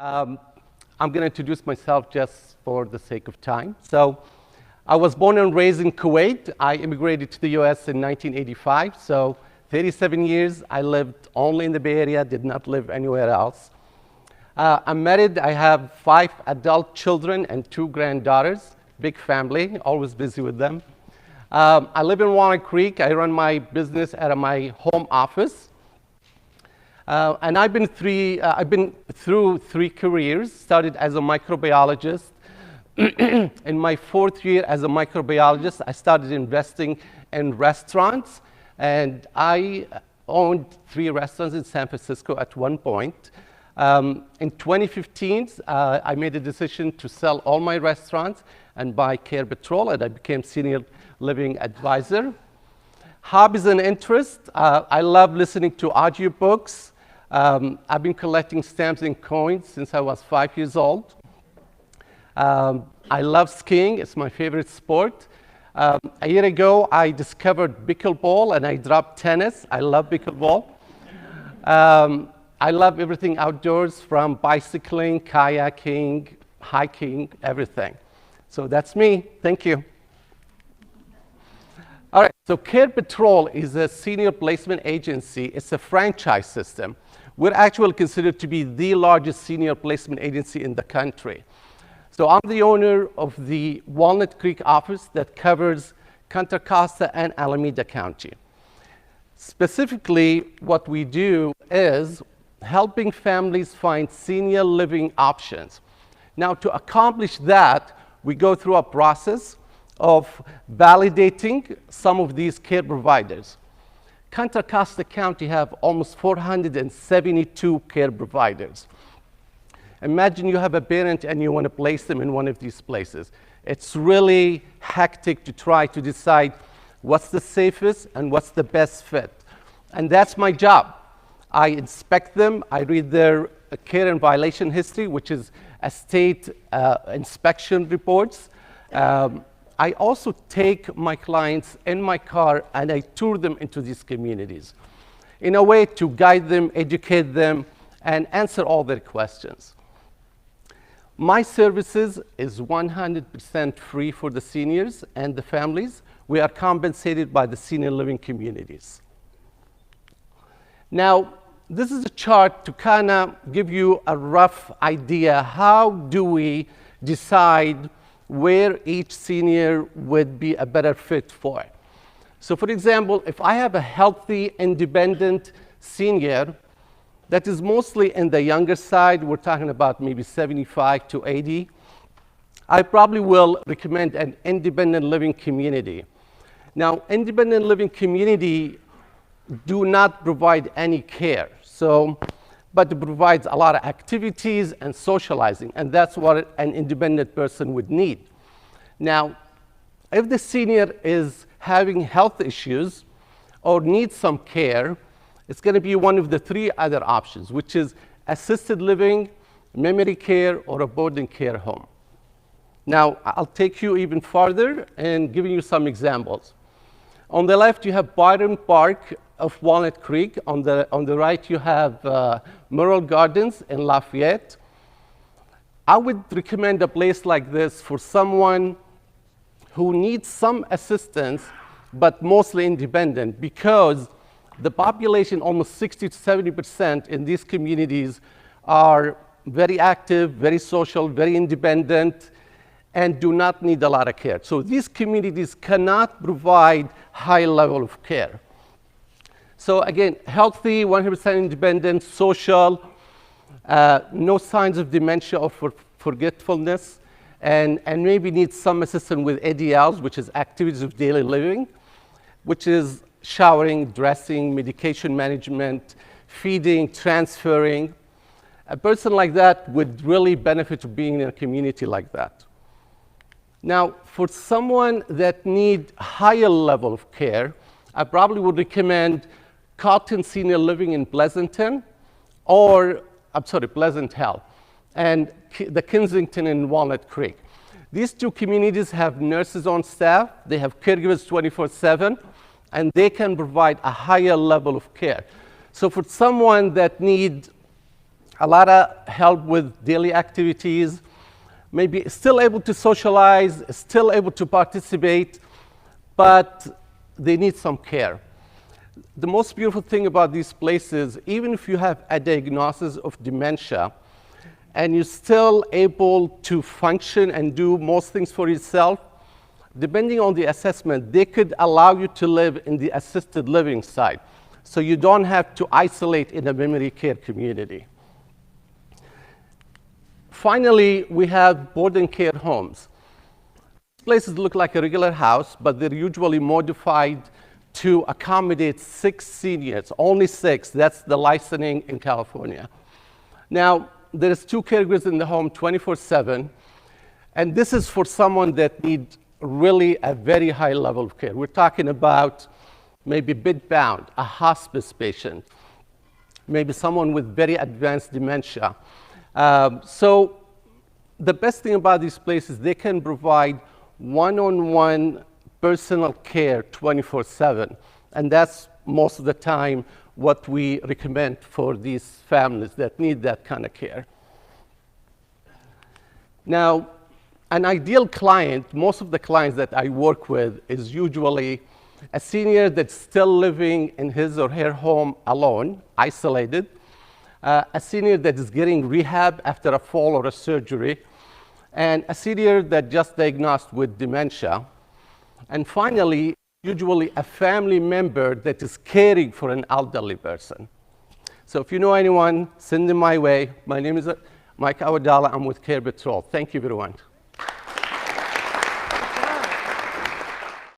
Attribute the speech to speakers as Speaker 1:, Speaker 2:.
Speaker 1: I'm going to introduce myself just for the sake of time. So I was born and raised in Kuwait. I immigrated to the US in 1985. So 37 years, I lived only in the Bay Area, did not live anywhere else. I'm married. I have 5 adult children and 2 granddaughters. Big family, always busy with them. I live in Walnut Creek. I run my business out of my home office. And I've been through 3 careers. Started as a microbiologist. In my 4th year as a microbiologist, I started investing in restaurants. And I owned 3 restaurants in San Francisco at one point. In 2015, I made a decision to sell all my restaurants and buy CarePatrol, and I became senior living advisor. Hobbies and interests, I love listening to audiobooks. I've been collecting stamps and coins since I was 5 years old. I love skiing, it's my favorite sport. A year ago, I discovered pickleball and I dropped tennis. I love pickleball. I love everything outdoors, from bicycling, kayaking, hiking, everything. So that's me. Thank you. All right, so CarePatrol is a senior placement agency. It's a franchise system. We're actually considered to be the largest senior placement agency in the country. So I'm the owner of the Walnut Creek office that covers Contra, Costa, and Alameda County. Specifically, what we do is helping families find senior living options. Now, to accomplish that, we go through a process of validating some of these care providers. Contra Costa County have almost 472 care providers. Imagine you have a parent and you want to place them in one of these places. It's really hectic to try to decide what's the safest and what's the best fit. And that's my job. I inspect them. I read their care and violation history, which is a state inspection reports. I also take my clients in my car and I tour them into these communities in a way to guide them, educate them, and answer all their questions. My services is 100% free for the seniors and the families. We are compensated by the senior living communities. Now, this is a chart to kind of give you a rough idea. How do we decide where each senior would be a better fit for? So for example, if I have a healthy, independent senior that is mostly in the younger side, we're talking about maybe 75 to 80, I probably will recommend an independent living community. Now, independent living community do not provide any care, but it provides a lot of activities and socializing, and that's what an independent person would need. Now, if the senior is having health issues or needs some care, it's going to be one of the 3 other options, which is assisted living, memory care, or a boarding care home. Now, I'll take you even farther and giving you some examples. On the left, you have Byron Park of Walnut Creek. On the right, you have Merle Gardens in Lafayette. I would recommend a place like this for someone who needs some assistance, but mostly independent, because the population, almost 60 to 70% in these communities, are very active, very social, very independent, and do not need a lot of care. So these communities cannot provide high level of care. So again, healthy, 100% independent, social, no signs of dementia or forgetfulness, and maybe needs some assistance with ADLs, which is activities of daily living, which is showering, dressing, medication management, feeding, transferring. A person like that would really benefit from being in a community like that. Now, for someone that needs higher level of care, I probably would recommend Cotton Senior Living in Pleasanton, Pleasant Hill, and the Kensington in Walnut Creek. These 2 communities have nurses on staff. They have caregivers 24/7, and they can provide a higher level of care. So for someone that needs a lot of help with daily activities, maybe still able to socialize, still able to participate, but they need some care. The most beautiful thing about these places, even if you have a diagnosis of dementia, and you're still able to function and do most things for yourself, depending on the assessment, they could allow you to live in the assisted living side, so you don't have to isolate in a memory care community. Finally, we have boarding care homes. These places look like a regular house, but they're usually modified to accommodate 6 seniors, only 6. That's the licensing in California. Now, there's 2 caregivers in the home 24/7, and this is for someone that needs really a very high level of care. We're talking about maybe bedbound, a hospice patient, maybe someone with very advanced dementia. So the best thing about these places, they can provide one-on-one personal care 24/7, and that's most of the time what we recommend for these families that need that kind of care. Now, an ideal client, most of the clients that I work with, is usually a senior that's still living in his or her home alone, isolated, a senior that is getting rehab after a fall or a surgery, and a senior that just diagnosed with dementia. And finally, usually a family member that is caring for an elderly person. So if you know anyone, send them my way. My name is Mike Awadalla. I'm with Care Patrol. Thank you, everyone.